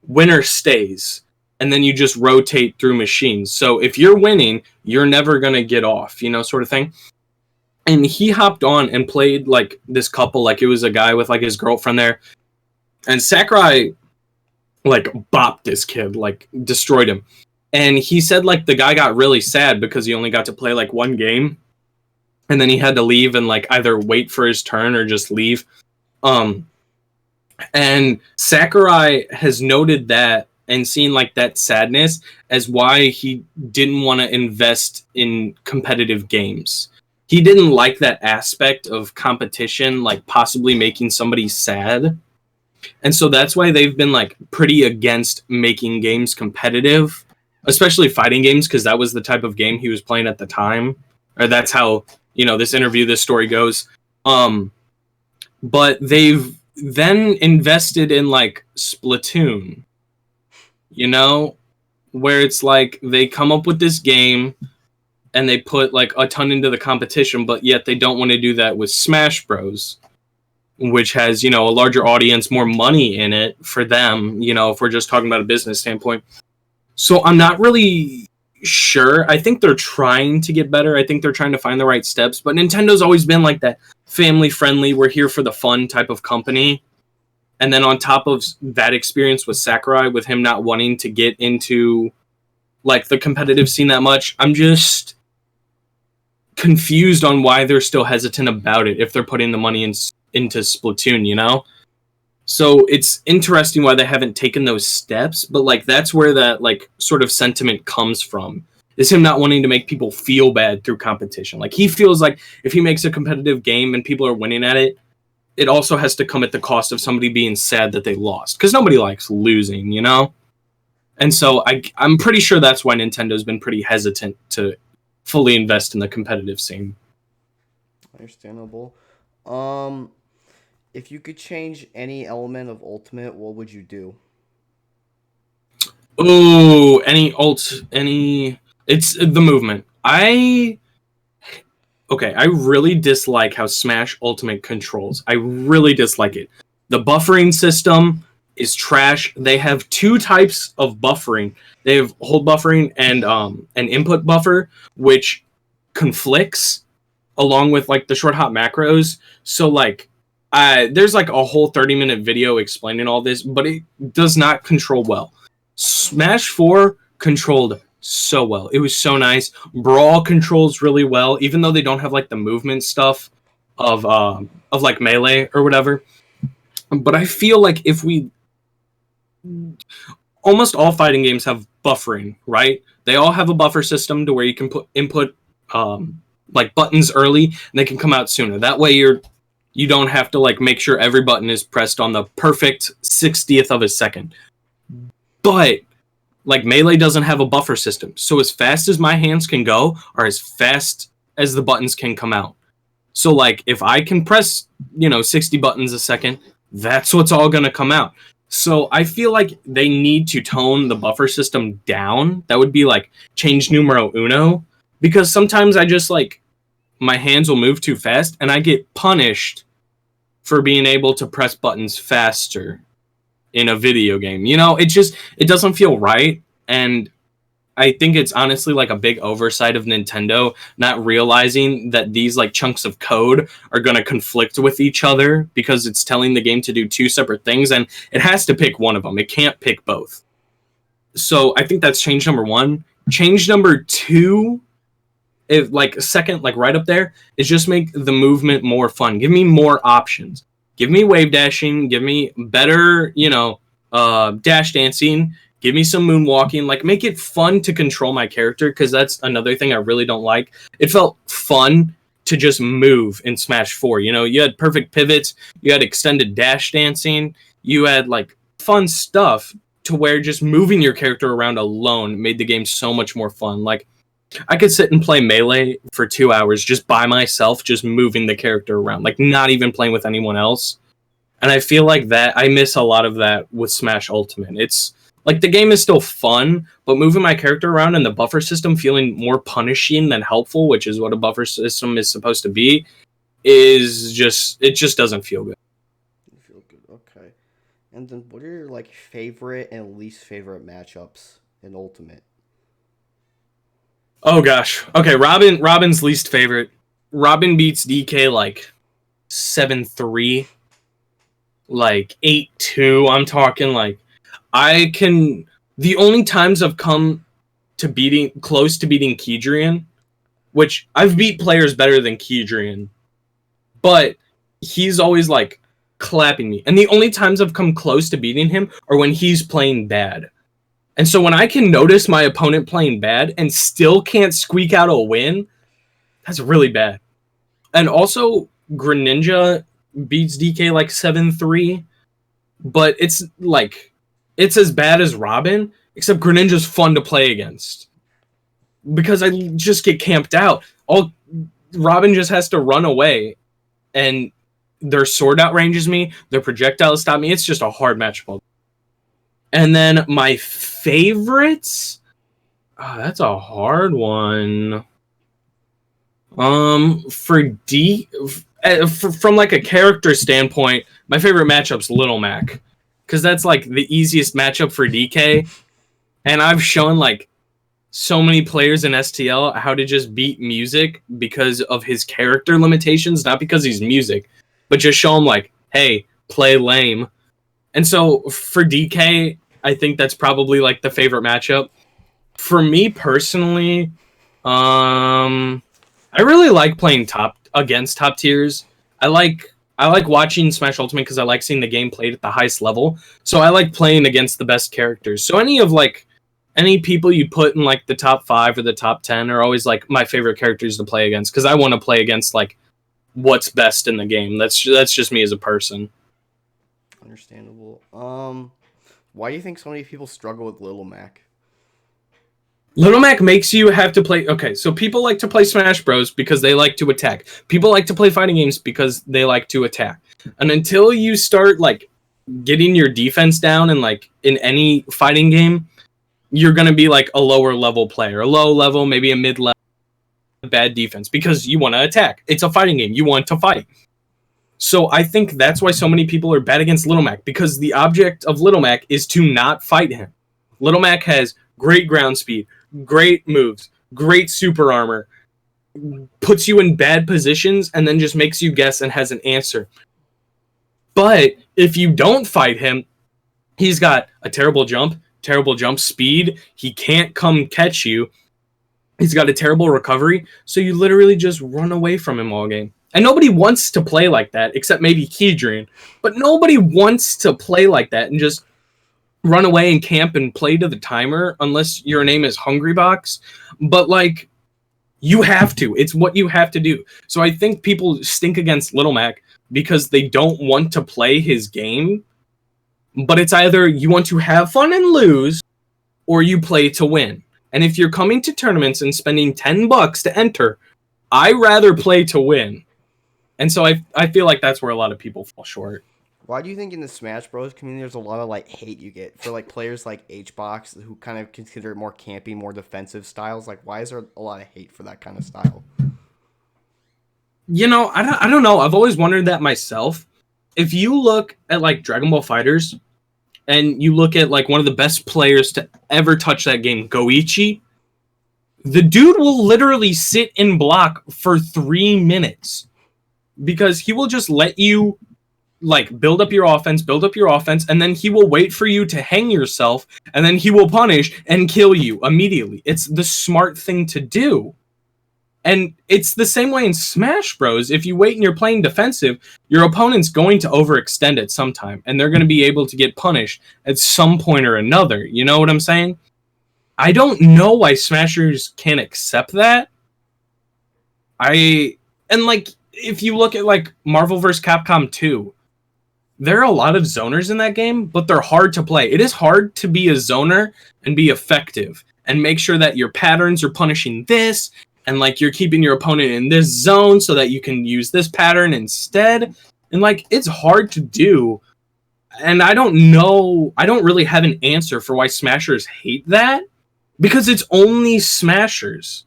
[SPEAKER 2] winner stays. and then you just rotate through machines. So if you're winning, you're never gonna get off, sort of thing. And he hopped on and played like this couple, like it was a guy with like his girlfriend there, and Sakurai like bopped this kid, like destroyed him. And he said like the guy got really sad because he only got to play like one game, and then he had to leave and like either wait for his turn or just leave. And Sakurai has noted that and seen like that sadness as why he didn't want to invest in competitive games. He didn't like that aspect of competition, like possibly making somebody sad. And so that's why they've been like pretty against making games competitive, especially fighting games, because that was the type of game he was playing at the time. Or that's how, this interview, this story goes. But they've then invested in like Splatoon, where it's like they come up with this game and they put like a ton into the competition, but yet they don't want to do that with Smash Bros, which has, a larger audience, more money in it for them, if we're just talking about a business standpoint. So I'm not really sure. I think they're trying to get better. I think they're trying to find the right steps, but Nintendo's always been like that family friendly, we're here for the fun type of company. And then on top of that experience with Sakurai, with him not wanting to get into like the competitive scene that much, I'm just confused on why they're still hesitant about it if they're putting the money into Splatoon, So it's interesting why they haven't taken those steps, but like that's where that like sort of sentiment comes from, is him not wanting to make people feel bad through competition. Like he feels like if he makes a competitive game and people are winning at it, it also has to come at the cost of somebody being sad that they lost, because nobody likes losing, And so I'm pretty sure that's why Nintendo's been pretty hesitant to fully invest in the competitive scene.
[SPEAKER 1] Understandable. If you could change any element of Ultimate, what would you do?
[SPEAKER 2] Oh, it's the movement. I really dislike how Smash Ultimate controls. I really dislike it. The buffering system is trash. They have two types of buffering. They have hold buffering and an input buffer, which conflicts along with like the short hop macros. So like there's like a whole 30-minute video explaining all this, but it does not control well. Smash 4 controlled so well. It was so nice. Brawl controls really well, even though they don't have like the movement stuff of like Melee or whatever. But I feel like if we almost all fighting games have buffering, right? They all have a buffer system to where you can put input like buttons early and they can come out sooner. That way you don't have to like make sure every button is pressed on the perfect 60th of a second. But like Melee doesn't have a buffer system. So as fast as my hands can go are as fast as the buttons can come out. So like if I can press, 60 buttons a second, that's what's all going to come out. So I feel like they need to tone the buffer system down. That would be like change numero uno, because sometimes I just like my hands will move too fast and I get punished for being able to press buttons faster in a video game. It doesn't feel right. And I think it's honestly like a big oversight of Nintendo not realizing that these like chunks of code are going to conflict with each other, because it's telling the game to do two separate things and it has to pick one of them. It can't pick both. So I think that's change number one. Change number two, if like second, like right up there, is just make the movement more fun. Give me more options. Give me wave dashing. Give me better, dash dancing. Give me some moonwalking. Like, make it fun to control my character, because that's another thing I really don't like. It felt fun to just move in Smash 4. You had perfect pivots. You had extended dash dancing. You had, like, fun stuff to where just moving your character around alone made the game so much more fun. Like, I could sit and play Melee for 2 hours just by myself, just moving the character around, like not even playing with anyone else. And I feel like that I miss a lot of that with Smash Ultimate. It's like the game is still fun, but moving my character around and the buffer system feeling more punishing than helpful, which is what a buffer system is supposed to be, it just doesn't feel good.
[SPEAKER 1] You feel good, okay. And then what are your like favorite and least favorite matchups? in Ultimate?
[SPEAKER 2] Oh gosh. Okay, Robin's least favorite. Robin beats DK like 7-3, like 8-2. I'm talking like I can the only times I've come to beating close to beating Keydrian, which I've beat players better than Keydrian, but he's always like clapping me. And the only times I've come close to beating him are when he's playing bad. And so when I can notice my opponent playing bad and still can't squeak out a win, that's really bad. And also, Greninja beats DK like 7-3, but it's as bad as Robin, except Greninja's fun to play against. Because I just get camped out. All Robin just has to run away, and their sword outranges me, their projectiles stop me. It's just a hard matchup. And then my favorites, that's a hard one. For from like a character standpoint, my favorite matchup's Little Mac, because that's like the easiest matchup for DK, and I've shown like so many players in STL how to just beat Music because of his character limitations, not because he's Music, but just show him like, hey, play lame. And so for DK, I think that's probably like the favorite matchup. For me personally, I really like playing against top tiers. I like watching Smash Ultimate because I like seeing the game played at the highest level. So I like playing against the best characters. So any people you put in like the top 5 or the top 10 are always like my favorite characters to play against, because I want to play against like what's best in the game. That's just me as a person.
[SPEAKER 1] Understandable. Why do you think so many people struggle with Little Mac?
[SPEAKER 2] Little Mac makes you have to play. Okay, so people like to play Smash Bros. Because they like to attack. People like to play fighting games because they like to attack. And until you start like getting your defense down and like in any fighting game, you're gonna be like a lower level player, a low level, maybe a mid level, bad defense because you want to attack. It's a fighting game. You want to fight. So I think that's why so many people are bad against Little Mac, because the object of Little Mac is to not fight him. Little Mac has great ground speed, great moves, great super armor, puts you in bad positions, and then just makes you guess and has an answer. But if you don't fight him, he's got a terrible jump speed. He can't come catch you. He's got a terrible recovery, so you literally just run away from him all game. And nobody wants to play like that, except maybe Keydrian. But nobody wants to play like that and just run away and camp and play to the timer, unless your name is Hungrybox. But, like, you have to. It's what you have to do. So I think people stink against Little Mac because they don't want to play his game. But it's either you want to have fun and lose, or you play to win. And if you're coming to tournaments and spending $10 to enter, I rather play to win. And so I feel like that's where a lot of people fall short.
[SPEAKER 1] Why do you think in the Smash Bros. Community there's a lot of like hate you get for like players like HBox who kind of consider it more campy, more defensive styles? Like, why is there a lot of hate for that kind of style?
[SPEAKER 2] You know, I don't know. I've always wondered that myself. If you look at like Dragon Ball FighterZ, and you look at like one of the best players to ever touch that game, Goichi, the dude will literally sit in block for 3 minutes because he will just let you like build up your offense, and then he will wait for you to hang yourself, and then he will punish and kill you immediately. It's the smart thing to do. And it's the same way in Smash Bros. If you wait and you're playing defensive, your opponent's going to overextend at some time, and they're going to be able to get punished at some point or another. You know what I'm saying? I don't know why Smashers can't accept that. And like, if you look at like Marvel vs. Capcom 2, there are a lot of zoners in that game, but they're hard to play. It is hard to be a zoner and be effective and make sure that your patterns are punishing this, and like you're keeping your opponent in this zone so that you can use this pattern instead. And like, it's hard to do. And I don't know, I don't really have an answer for why Smashers hate that, because it's only Smashers.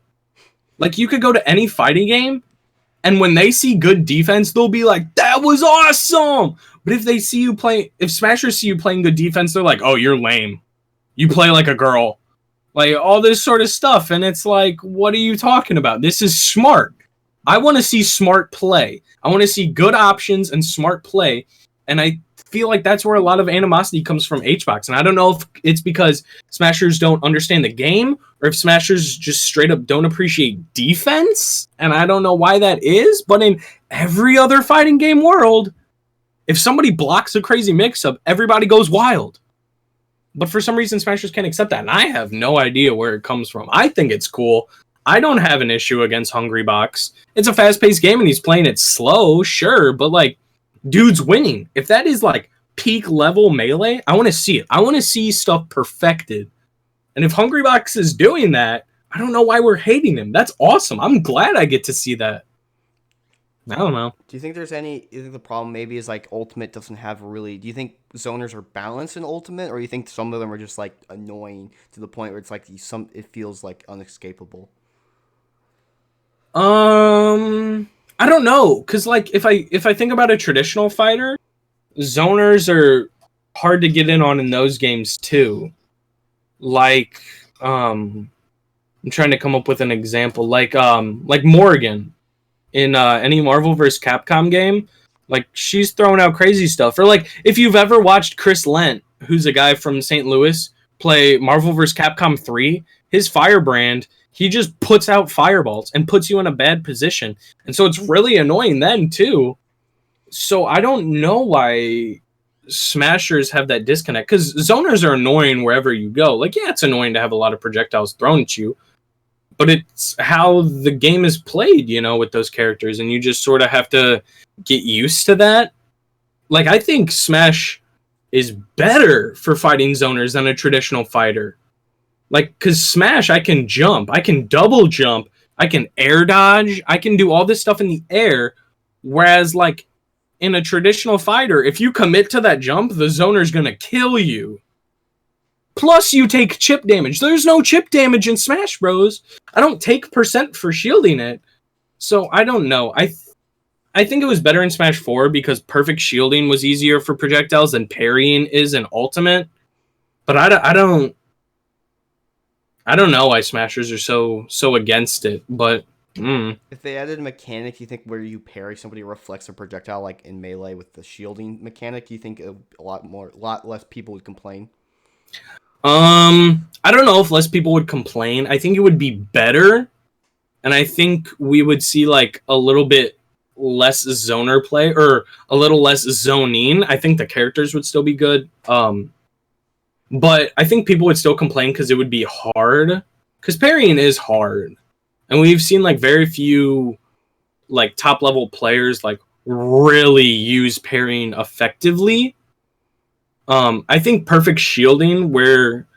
[SPEAKER 2] Like, you could go to any fighting game, and when they see good defense, they'll be like, that was awesome! But if Smashers see you playing good defense, they're like, oh, you're lame. You play like a girl. like all this sort of stuff, and it's like, what are you talking about? This is smart. I want to see smart play. I want to see good options and smart play, and I feel like that's where a lot of animosity comes from HBox. And I don't know if it's because Smashers don't understand the game, or if Smashers just straight up don't appreciate defense, and I don't know why that is. But in every other fighting game world, if somebody blocks a crazy mix-up, everybody goes wild. But for some reason, Smashers can't accept that, and I have no idea where it comes from. I think it's cool. I don't have an issue against Hungrybox. It's a fast-paced game, and he's playing it slow, sure, but, like, dude's winning. If that is, like, peak level Melee, I want to see it. I want to see stuff perfected. And if Hungrybox is doing that, I don't know why we're hating him. That's awesome. I'm glad I get to see that. I don't know.
[SPEAKER 1] Do you think there's any? You think the problem maybe is like Ultimate doesn't have really? Do you think zoners are balanced in Ultimate, or you think some of them are just like annoying to the point where it's like it feels like unescapable?
[SPEAKER 2] I don't know, cause like if I think about a traditional fighter, zoners are hard to get in on in those games too. Like, I'm trying to come up with an example, like Morrigan in any Marvel vs. Capcom game. Like, she's throwing out crazy stuff. Or like if you've ever watched Chris Lent, who's a guy from St. Louis, play Marvel vs. Capcom 3, his firebrand, he just puts out fireballs and puts you in a bad position. And so it's really annoying then too. So I don't know why Smashers have that disconnect, because zoners are annoying wherever you go. Like, yeah, it's annoying to have a lot of projectiles thrown at you, but it's how the game is played, you know, with those characters, and you just sort of have to get used to that. Like, I think Smash is better for fighting zoners than a traditional fighter. Like, because Smash, I can jump, I can double jump, I can air dodge, I can do all this stuff in the air, whereas, like, in a traditional fighter, if you commit to that jump, the zoner's gonna kill you. Plus, you take chip damage. There's no chip damage in Smash Bros. I don't take percent for shielding it. So, I don't know. I think it was better in Smash 4 because perfect shielding was easier for projectiles than parrying is in Ultimate. But I don't know why Smashers are so against it, but
[SPEAKER 1] If they added a mechanic, you think where you parry somebody reflects a projectile like in Melee with the shielding mechanic, you think a lot less people would complain?
[SPEAKER 2] I don't know if less people would complain. I think it would be better, and I think we would see like a little bit less zoner play or a little less zoning. I think the characters would still be good. But I think people would still complain because it would be hard. Because parrying is hard. And we've seen like very few like top level players like really use parrying effectively. I think perfect shielding, where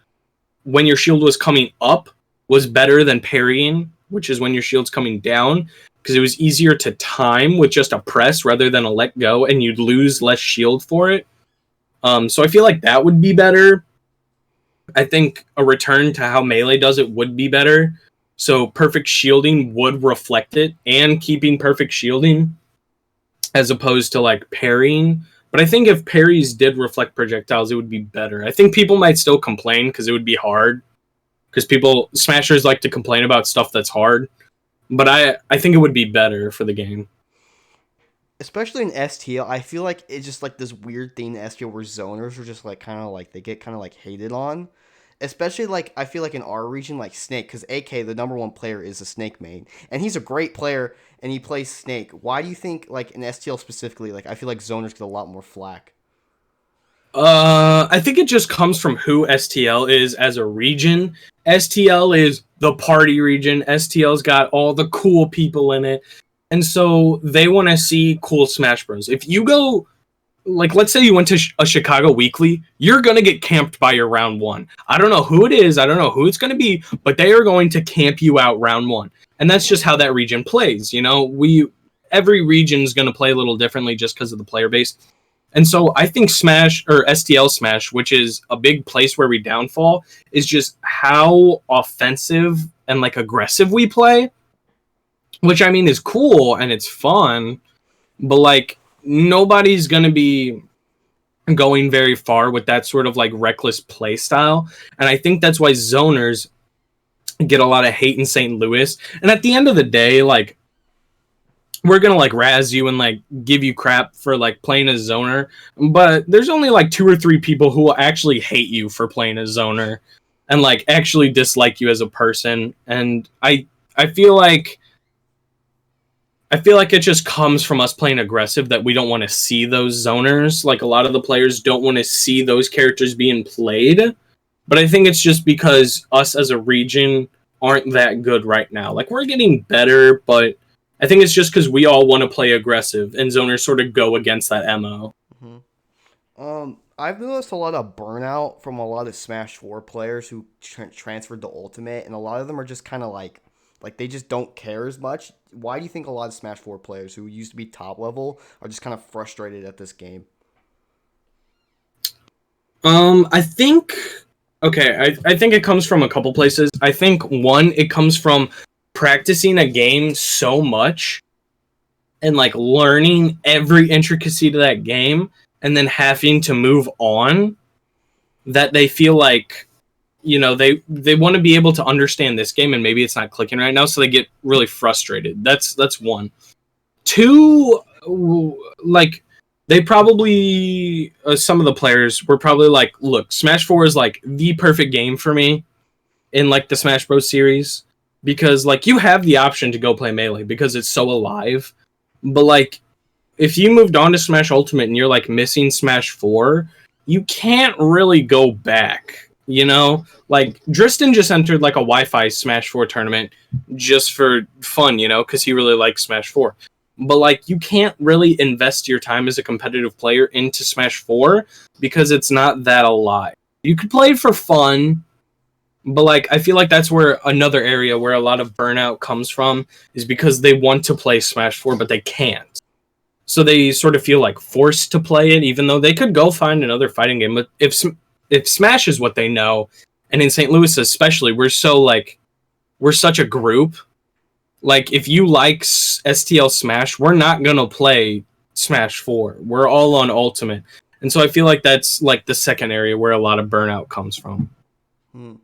[SPEAKER 2] when your shield was coming up, was better than parrying, which is when your shield's coming down, because it was easier to time with just a press rather than a let go, and you'd lose less shield for it. So I feel like that would be better. I think a return to how Melee does it would be better. So perfect shielding would reflect it, and keeping perfect shielding as opposed to like parrying. But I think if parries did reflect projectiles, it would be better. I think people might still complain because it would be hard. Because Smashers like to complain about stuff that's hard. But I think it would be better for the game.
[SPEAKER 1] Especially in STL, I feel like it's just like this weird thing in STL where zoners are just like kind of like they get kind of like hated on. Especially like I feel like in our region, like Snake, because AK, the number one player, is a Snake main, and he's a great player, and he plays Snake. Why do you think like in STL specifically, like I feel like zoners get a lot more flack?
[SPEAKER 2] I think it just comes from who STL is as a region. STL is the party region. STL's got all the cool people in it. And so they want to see cool Smash Bros. If you go, like, let's say you went to a Chicago Weekly, you're going to get camped by your round one. I don't know who it is. I don't know who it's going to be, but they are going to camp you out round one. And that's just how that region plays. You know, every region is going to play a little differently just because of the player base. And so I think Smash, or STL Smash, which is a big place where we downfall, is just how offensive and like aggressive we play, which I mean is cool and it's fun, but like nobody's going to be going very far with that sort of like reckless play style. And I think that's why zoners get a lot of hate in St. Louis. And at the end of the day, like, we're gonna like razz you and like give you crap for like playing as zoner, but there's only like 2 or 3 people who will actually hate you for playing as zoner and like actually dislike you as a person. And I feel like it just comes from us playing aggressive, that we don't want to see those zoners. Like, a lot of the players don't want to see those characters being played. But I think it's just because us as a region aren't that good right now. Like, we're getting better, but I think it's just because we all want to play aggressive, and zoners sort of go against that MO.
[SPEAKER 1] Hmm. I've noticed a lot of burnout from a lot of Smash 4 players who transferred to Ultimate, and a lot of them are just kind of like they just don't care as much. Why do you think a lot of Smash 4 players who used to be top level are just kind of frustrated at this game?
[SPEAKER 2] I think okay, I think it comes from a couple places. I think one, it comes from practicing a game so much and like learning every intricacy to that game and then having to move on, that they feel like, they want to be able to understand this game and maybe it's not clicking right now, so they get really frustrated. That's one. Two, like, they probably, some of the players were probably like, look, Smash 4 is like the perfect game for me in like the Smash Bros series, because like you have the option to go play Melee because it's so alive. But like, if you moved on to Smash Ultimate and you're like missing Smash 4, you can't really go back. Like, Dristan just entered like a Wi-Fi Smash 4 tournament just for fun, because he really likes Smash 4. But like, you can't really invest your time as a competitive player into Smash 4 because it's not that alive. You could play it for fun, but like, I feel like that's where another area where a lot of burnout comes from, is because they want to play Smash 4 but they can't. So they sort of feel like forced to play it, even though they could go find another fighting game. But if Smash is what they know, and in St. Louis especially, we're such a group. Like, if you like STL Smash, we're not gonna play Smash 4. We're all on Ultimate, and so I feel like that's like the second area where a lot of burnout comes from.
[SPEAKER 1] Hmm.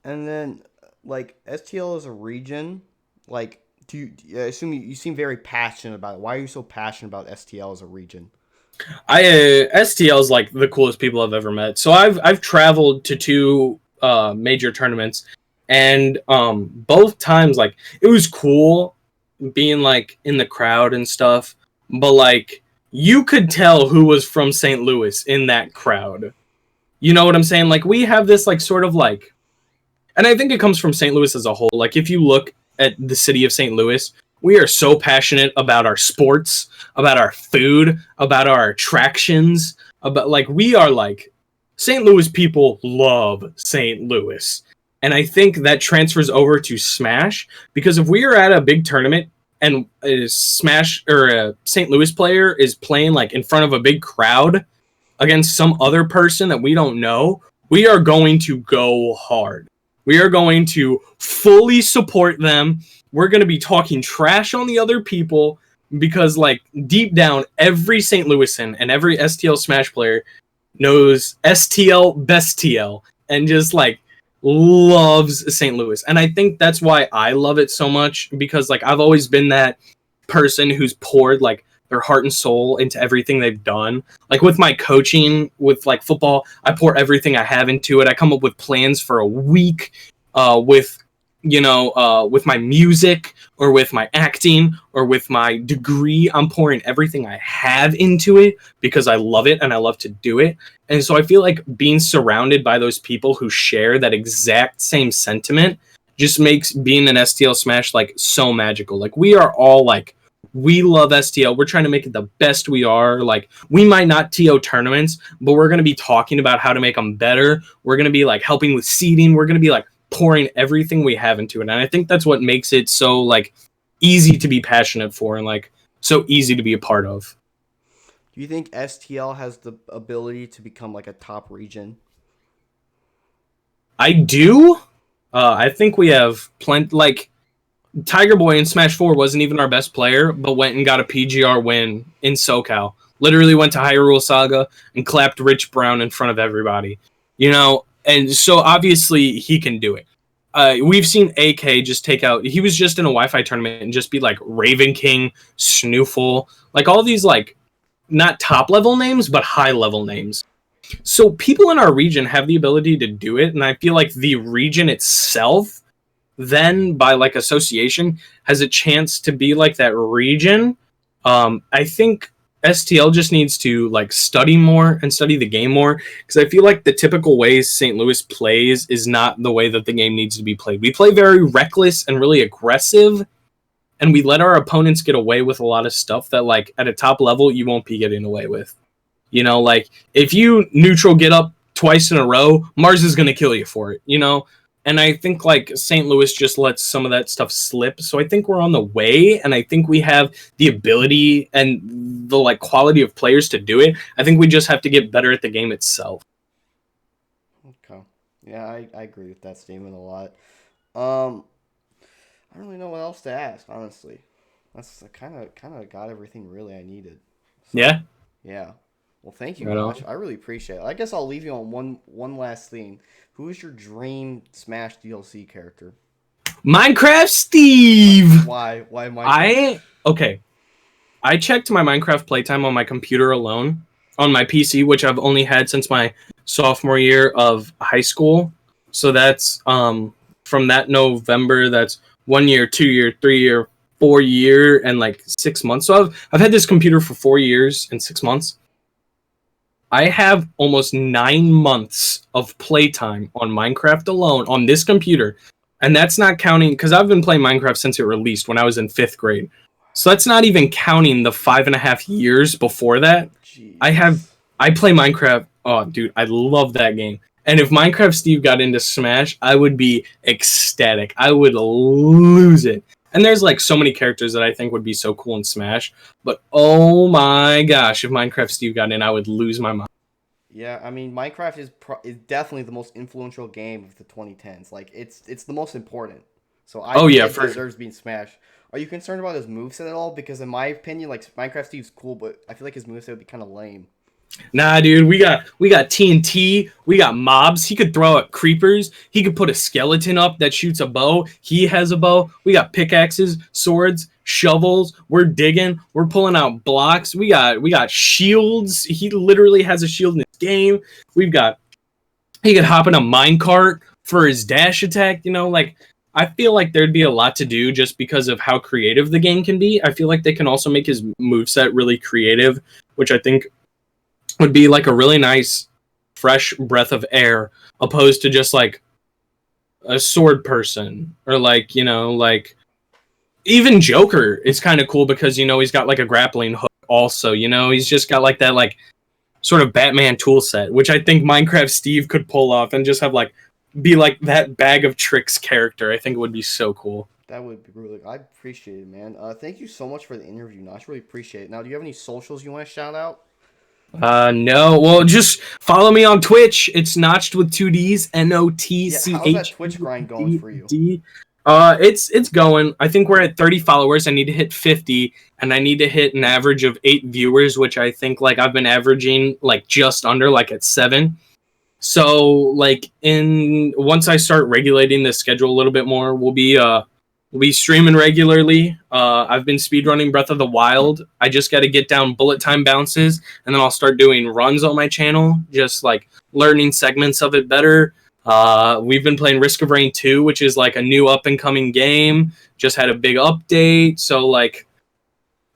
[SPEAKER 1] And then, like, STL as a region, like, I assume you seem very passionate about it. Why are you so passionate about STL as a region?
[SPEAKER 2] STL is like the coolest people I've ever met. So I've traveled to 2 major tournaments, and both times, like, it was cool being like in the crowd and stuff, but like, you could tell who was from St. Louis in that crowd. You know what I'm saying? Like, we have this like sort of like, and I think it comes from St. Louis as a whole. Like, if you look at the city of St. Louis, we are so passionate about our sports, about our food, about our attractions, about, like, we are like, St. Louis people love St. Louis. And I think that transfers over to Smash, because if we are at a big tournament and a Smash or a St. Louis player is playing like in front of a big crowd against some other person that we don't know, we are going to go hard. We are going to fully support them. We're going to be talking trash on the other people, because like, deep down, every St. Louisan and every STL Smash player knows STL best TL and just like loves St. Louis. And I think that's why I love it so much, because like, I've always been that person who's poured like their heart and soul into everything they've done. Like, with my coaching, with like football, I pour everything I have into it. I come up with plans for a week, with my music, or with my acting, or with my degree. I'm pouring everything I have into it because I love it and I love to do it. And so I feel like being surrounded by those people who share that exact same sentiment just makes being an STL Smash like so magical. Like, we are all like, we love STL. We're trying to make it the best we are. Like, we might not TO tournaments, but we're going to be talking about how to make them better. We're going to be like helping with seeding. We're going to be like pouring everything we have into it. And I think that's what makes it so like easy to be passionate for, and like so easy to be a part of.
[SPEAKER 1] Do you think STL has the ability to become like a top region?
[SPEAKER 2] I do. I think we have plenty. Like, Tiger Boy in Smash 4 wasn't even our best player, but went and got a PGR win in SoCal. Literally went to Hyrule Saga and clapped Rich Brown in front of everybody. And so obviously he can do it. we've seen AK just take out. He was just in a Wi-Fi tournament and just be like Raven King, Snoofle, like all these like not top level names but high level names. So people in our region have the ability to do it, and I feel like the region itself, then by like association, has a chance to be like that region. I think STL just needs to like study more and study the game more, because I feel like the typical ways St. Louis plays is not the way that the game needs to be played. We play very reckless and really aggressive, and we let our opponents get away with a lot of stuff that like at a top level you won't be getting away with. Like if you neutral get up twice in a row, Mars is going to kill you for it. And I think like St. Louis just lets some of that stuff slip. So I think we're on the way, and I think we have the ability and the like quality of players to do it. I think we just have to get better at the game itself.
[SPEAKER 1] Okay. Yeah, I agree with that statement a lot. I don't really know what else to ask, honestly. That's kind of got everything really I needed. So,
[SPEAKER 2] Yeah.
[SPEAKER 1] yeah. Well, thank you,
[SPEAKER 2] Right
[SPEAKER 1] Notch.
[SPEAKER 2] on.
[SPEAKER 1] I really appreciate it. I guess I'll leave you on one last thing. Who is your dream Smash DLC character?
[SPEAKER 2] Minecraft Steve.
[SPEAKER 1] Why Minecraft?
[SPEAKER 2] I okay. I checked my Minecraft playtime on my computer alone, on my PC, which I've only had since my sophomore year of high school. So that's from that November. That's 1 year, 2 year, 3 year, 4 year, and like 6 months. So I've had this computer for 4 years and 6 months. I have almost 9 months of playtime on Minecraft alone on this computer. And that's not counting, because I've been playing Minecraft since it released when I was in 5th grade. So that's not even counting the 5.5 years before that.
[SPEAKER 1] Jesus.
[SPEAKER 2] I play Minecraft. Oh, dude, I love that game. And if Minecraft Steve got into Smash, I would be ecstatic. I would lose it. And there's like so many characters that I think would be so cool in Smash. But oh my gosh, if Minecraft Steve got in, I would lose my mind.
[SPEAKER 1] Yeah, I mean Minecraft is definitely the most influential game of the 2010s. Like it's the most important. So I
[SPEAKER 2] Oh
[SPEAKER 1] think
[SPEAKER 2] yeah,
[SPEAKER 1] it
[SPEAKER 2] for
[SPEAKER 1] deserves being smashed. Are you concerned about his moveset at all? Because in my opinion, like Minecraft Steve's cool, but I feel like his moveset would be kind of lame.
[SPEAKER 2] Nah, dude, we got TNT, we got mobs. He could throw out creepers. He could put a skeleton up that shoots a bow. He has a bow. We got pickaxes, swords, shovels. We're digging. We're pulling out blocks. We got shields. He literally has a shield in this game. We've got he could hop in a minecart for his dash attack. Like I feel like there'd be a lot to do just because of how creative the game can be. I feel like they can also make his moveset really creative, which I think would be like a really nice fresh breath of air opposed to just like a sword person, or like even Joker is kind of cool because he's got like a grappling hook also. He's just got like that like sort of Batman tool set, which I think Minecraft Steve could pull off and just have like be like that bag of tricks character. I think it would be so cool.
[SPEAKER 1] That would be really. I appreciate it, man. Thank you so much for the interview, Notch. Really appreciate it. Now, do you have any socials you want to shout out?
[SPEAKER 2] No. Well, just follow me on Twitch. It's notched with two D's,
[SPEAKER 1] Yeah, how's that
[SPEAKER 2] Notchd.
[SPEAKER 1] Twitch grind going for you?
[SPEAKER 2] It's going. I think we're at 30 followers. I need to hit 50, and I need to hit an average of 8 viewers, which I think like I've been averaging like just under like at 7. So like in once I start regulating the schedule a little bit more, we'll be streaming regularly. I've been speedrunning Breath of the Wild. I just got to get down bullet time bounces, and then I'll start doing runs on my channel, just like learning segments of it better. We've been playing Risk of Rain 2, which is like a new up and coming game. Just had a big update, so like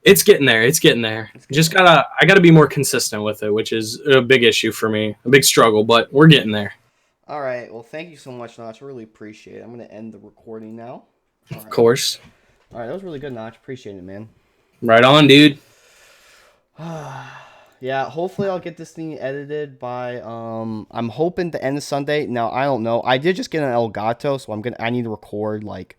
[SPEAKER 2] it's getting there. It's getting there. Just I gotta be more consistent with it, which is a big issue for me, a big struggle, but we're getting there.
[SPEAKER 1] All right. Well, thank you so much, Notch. I really appreciate it. I'm gonna end the recording now. All
[SPEAKER 2] Of
[SPEAKER 1] right.
[SPEAKER 2] course.
[SPEAKER 1] All right. That was really good, Notch. Appreciate it, man.
[SPEAKER 2] Right on, dude.
[SPEAKER 1] Yeah. Hopefully, I'll get this thing edited by. I'm hoping to end Sunday. Now, I don't know. I did just get an Elgato, so I need to record like